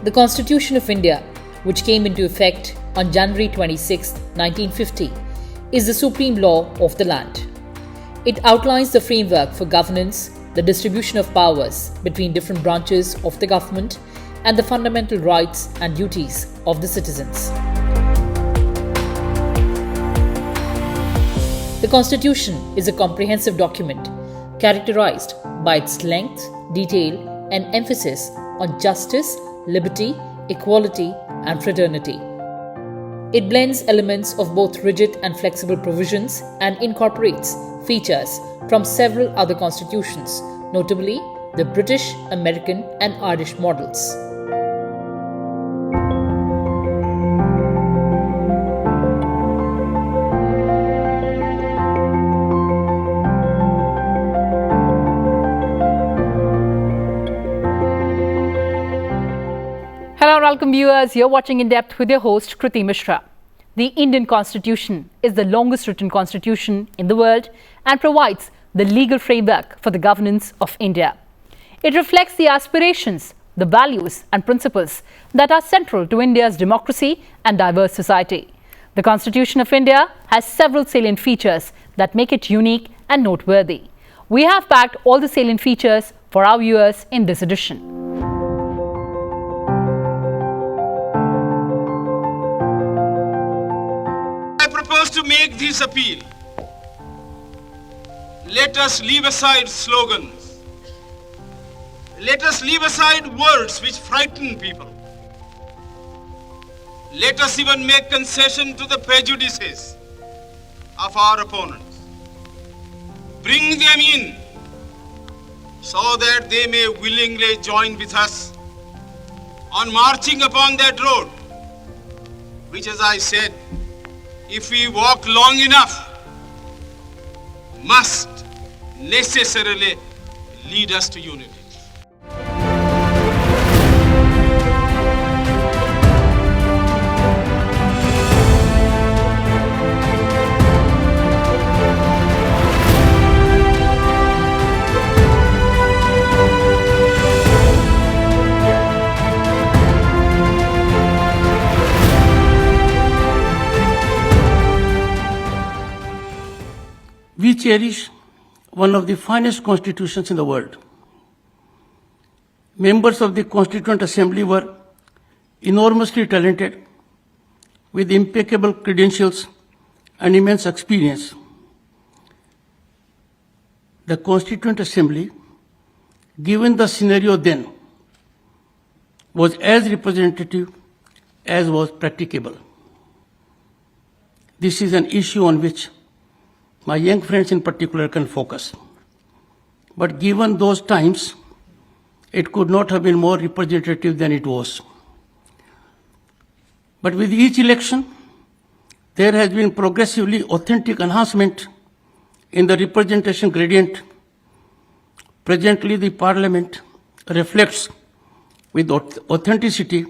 The Constitution of India, which came into effect on January 26, 1950, is the supreme law of the land. It outlines the framework for governance, the distribution of powers between different branches of the government, and the fundamental rights and duties of the citizens. The Constitution is a comprehensive document characterized by its length, detail, and emphasis on justice, liberty, equality, and fraternity. It blends elements of both rigid and flexible provisions and incorporates features from several other constitutions, notably the British, American, and Irish models. Hello and welcome viewers, you're watching In Depth with your host Kriti Mishra. The Indian Constitution is the longest written constitution in the world and provides the legal framework for the governance of India. It reflects the aspirations, the values and principles that are central to India's democracy and diverse society. The Constitution of India has several salient features that make it unique and noteworthy. We have packed all the salient features for our viewers in this edition. To make this appeal, let us leave aside slogans. Let us leave aside words which frighten people. Let us even make concession to the prejudices of our opponents. Bring them in so that they may willingly join with us on marching upon that road, which, as I said, if we walk long enough, must necessarily lead us to unity. We cherish one of the finest constitutions in the world. Members of the Constituent Assembly were enormously talented, with impeccable credentials and immense experience. The Constituent Assembly, given the scenario then, was as representative as was practicable. This is an issue on which my young friends in particular can focus. But given those times, it could not have been more representative than it was. But with each election, there has been progressively authentic enhancement in the representation gradient. Presently, the Parliament reflects with authenticity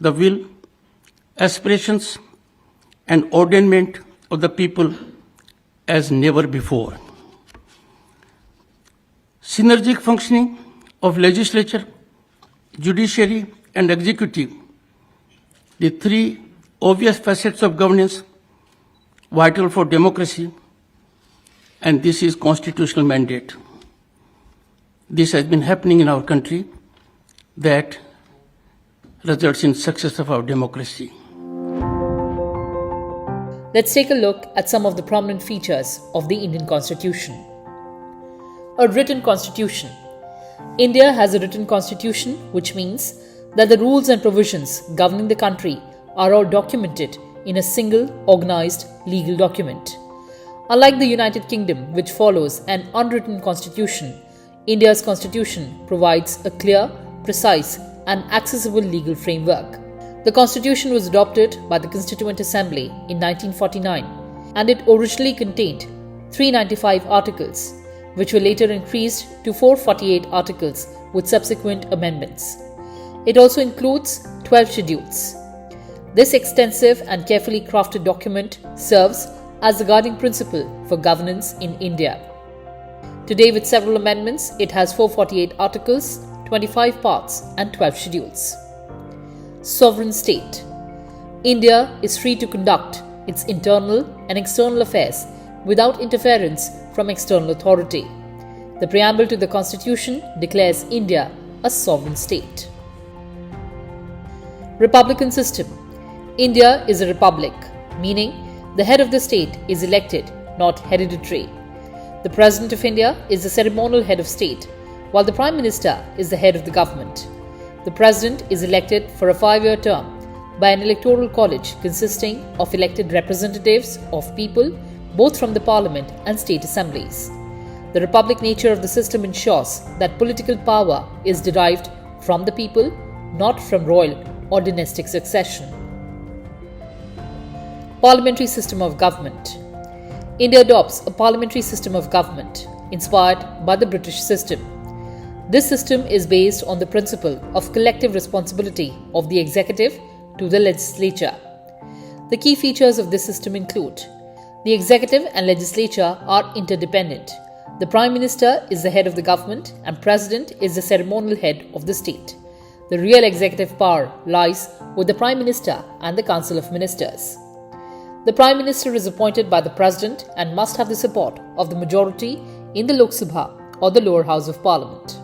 the will, aspirations, and ordainment of the people as never before. Synergic functioning of legislature, judiciary, and executive, the three obvious facets of governance vital for democracy, and this is constitutional mandate. This has been happening in our country that results in success of our democracy. Let's take a look at some of the prominent features of the Indian Constitution. A written constitution. India has a written constitution, which means that the rules and provisions governing the country are all documented in a single, organized, legal document. Unlike the United Kingdom, which follows an unwritten constitution, India's constitution provides a clear, precise, and accessible legal framework. The Constitution was adopted by the Constituent Assembly in 1949, and it originally contained 395 articles, which were later increased to 448 articles with subsequent amendments. It also includes 12 schedules. This extensive and carefully crafted document serves as the guiding principle for governance in India. Today, with several amendments, it has 448 articles, 25 parts, and 12 schedules. Sovereign state. India is free to conduct its internal and external affairs without interference from external authority. The preamble to the Constitution declares India a sovereign state. Republican system. India is a republic, meaning the head of the state is elected, not hereditary. The President of India is the ceremonial head of state, while the Prime Minister is the head of the government. The President is elected for a 5-year term by an electoral college consisting of elected representatives of people both from the Parliament and state assemblies. The republic nature of the system ensures that political power is derived from the people, not from royal or dynastic succession. Parliamentary system of government. India adopts a parliamentary system of government inspired by the British system. This system is based on the principle of collective responsibility of the executive to the legislature. The key features of this system include: the executive and legislature are interdependent. The Prime Minister is the head of the government and President is the ceremonial head of the state. The real executive power lies with the Prime Minister and the Council of Ministers. The Prime Minister is appointed by the President and must have the support of the majority in the Lok Sabha or the lower house of Parliament.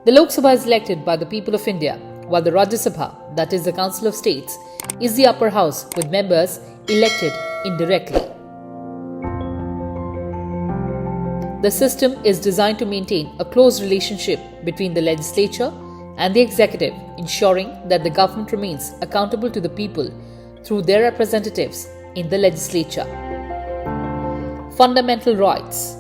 The Lok Sabha is elected by the people of India, while the Rajya Sabha, that is the Council of States, is the upper house with members elected indirectly. The system is designed to maintain a close relationship between the legislature and the executive, ensuring that the government remains accountable to the people through their representatives in the legislature. Fundamental rights.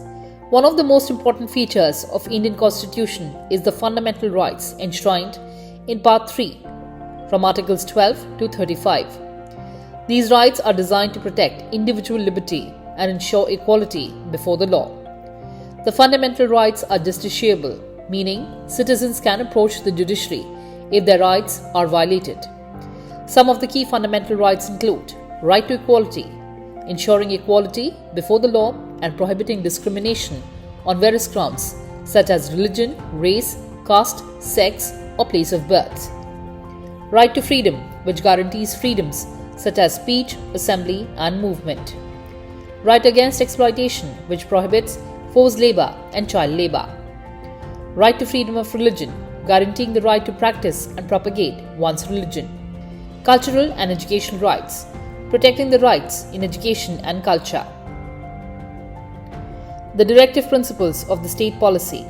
One of the most important features of Indian Constitution is the fundamental rights enshrined in Part 3 from Articles 12 to 35. These rights are designed to protect individual liberty and ensure equality before the law. The fundamental rights are justiciable, meaning citizens can approach the judiciary if their rights are violated. Some of the key fundamental rights include right to equality, ensuring equality before the law and prohibiting discrimination on various grounds such as religion, race, caste, sex, or place of birth. Right to freedom, which guarantees freedoms such as speech, assembly, and movement. Right against exploitation, which prohibits forced labor and child labor. Right to freedom of religion, guaranteeing the right to practice and propagate one's religion. Cultural and educational rights, protecting the rights in education and culture. The directive principles of the state policy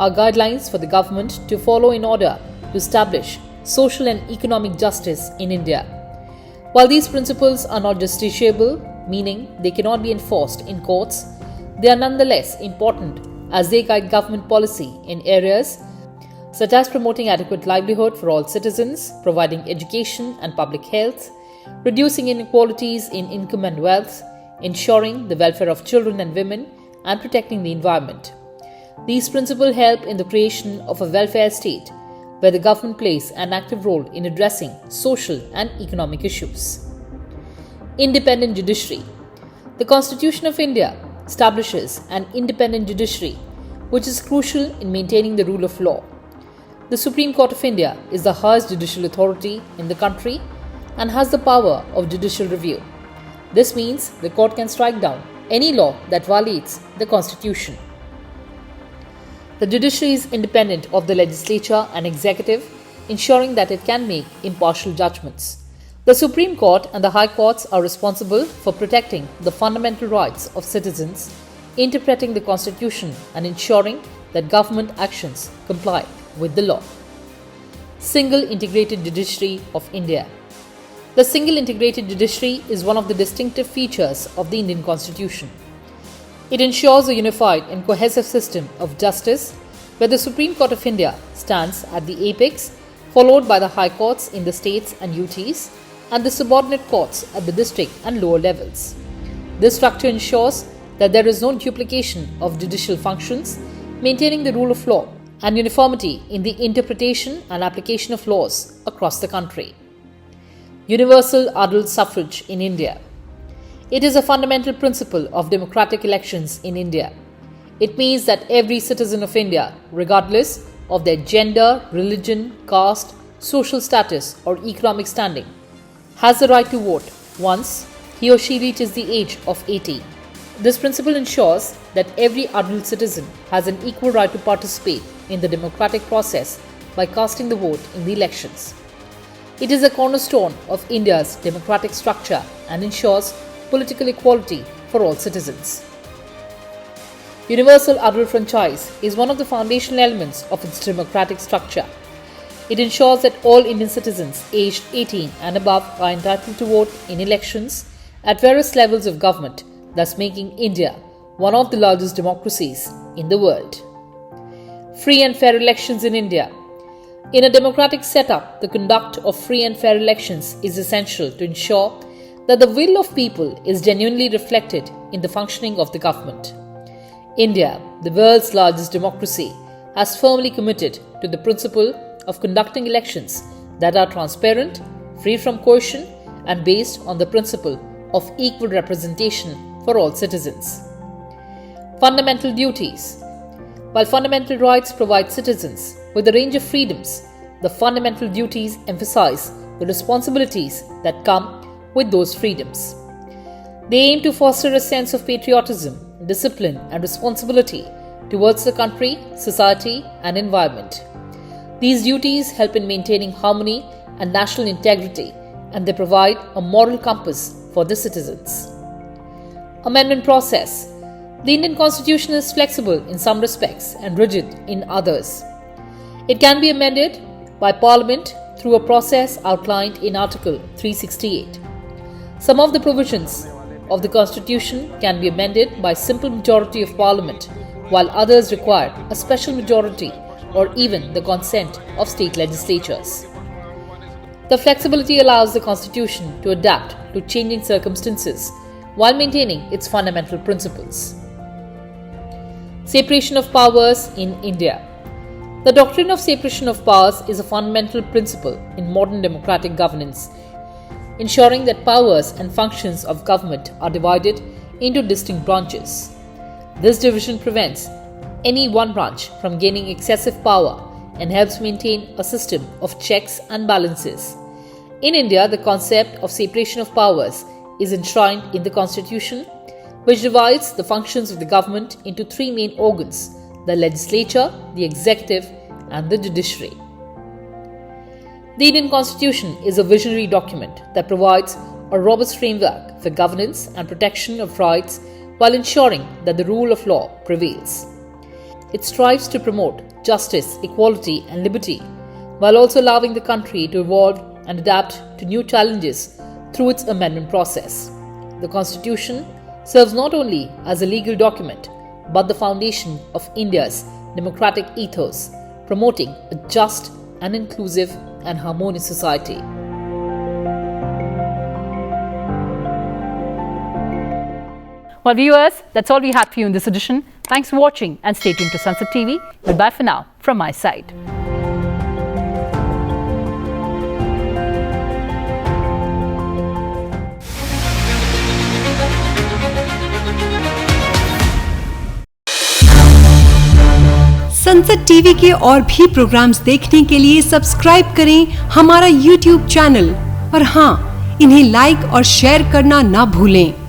are guidelines for the government to follow in order to establish social and economic justice in India. While these principles are not justiciable, meaning they cannot be enforced in courts, they are nonetheless important as they guide government policy in areas such as promoting adequate livelihood for all citizens, providing education and public health, reducing inequalities in income and wealth, ensuring the welfare of children and women, and protecting the environment. These principles help in the creation of a welfare state where the government plays an active role in addressing social and economic issues. Independent judiciary. The Constitution of India establishes an independent judiciary, which is crucial in maintaining the rule of law. The Supreme Court of India is the highest judicial authority in the country and has the power of judicial review. This means the court can strike down any law that violates the Constitution. The judiciary is independent of the legislature and executive, ensuring that it can make impartial judgments. The Supreme Court and the High Courts are responsible for protecting the fundamental rights of citizens, interpreting the Constitution, and ensuring that government actions comply with the law. Single Integrated Judiciary of India. The Single Integrated Judiciary is one of the distinctive features of the Indian Constitution. It ensures a unified and cohesive system of justice where the Supreme Court of India stands at the apex, followed by the High Courts in the states and UTs, and the subordinate courts at the district and lower levels. This structure ensures that there is no duplication of judicial functions, maintaining the rule of law and uniformity in the interpretation and application of laws across the country. Universal adult suffrage in India. It is a fundamental principle of democratic elections in India. It means that every citizen of India, regardless of their gender, religion, caste, social status, or economic standing, has the right to vote once he or she reaches the age of 18. This principle ensures that every adult citizen has an equal right to participate in the democratic process by casting the vote in the elections. It is a cornerstone of India's democratic structure and ensures political equality for all citizens. Universal adult franchise is one of the foundational elements of its democratic structure. It ensures that all Indian citizens aged 18 and above are entitled to vote in elections at various levels of government, thus making India one of the largest democracies in the world. Free and fair elections in India. In a democratic setup, the conduct of free and fair elections is essential to ensure that the will of people is genuinely reflected in the functioning of the government. India, the world's largest democracy, has firmly committed to the principle of conducting elections that are transparent, free from coercion, and based on the principle of equal representation for all citizens. Fundamental duties. While fundamental rights provide citizens with a range of freedoms, the fundamental duties emphasize the responsibilities that come with those freedoms. They aim to foster a sense of patriotism, discipline, and responsibility towards the country, society, and environment. These duties help in maintaining harmony and national integrity, and they provide a moral compass for the citizens. Amendment process. The Indian Constitution is flexible in some respects and rigid in others. It can be amended by Parliament through a process outlined in Article 368. Some of the provisions of the Constitution can be amended by simple majority of Parliament, while others require a special majority or even the consent of state legislatures. The flexibility allows the Constitution to adapt to changing circumstances while maintaining its fundamental principles. Separation of powers in India. The doctrine of separation of powers is a fundamental principle in modern democratic governance, ensuring that powers and functions of government are divided into distinct branches. This division prevents any one branch from gaining excessive power and helps maintain a system of checks and balances. In India, the concept of separation of powers is enshrined in the Constitution, which divides the functions of the government into three main organs: the legislature, the executive, and the judiciary. The Indian Constitution is a visionary document that provides a robust framework for governance and protection of rights while ensuring that the rule of law prevails. It strives to promote justice, equality, and liberty while also allowing the country to evolve and adapt to new challenges through its amendment process. The Constitution serves not only as a legal document but the foundation of India's democratic ethos, promoting a just and inclusive and harmonious society. Well, viewers, that's all we had for you in this edition. Thanks for watching and stay tuned to Sansad TV. Goodbye for now from my side. संसद TV के और भी programmes देखने के लिए subscribe करें हमारा YouTube channel और हाँ, इन्हें लाइक और शेयर करना ना भूलें।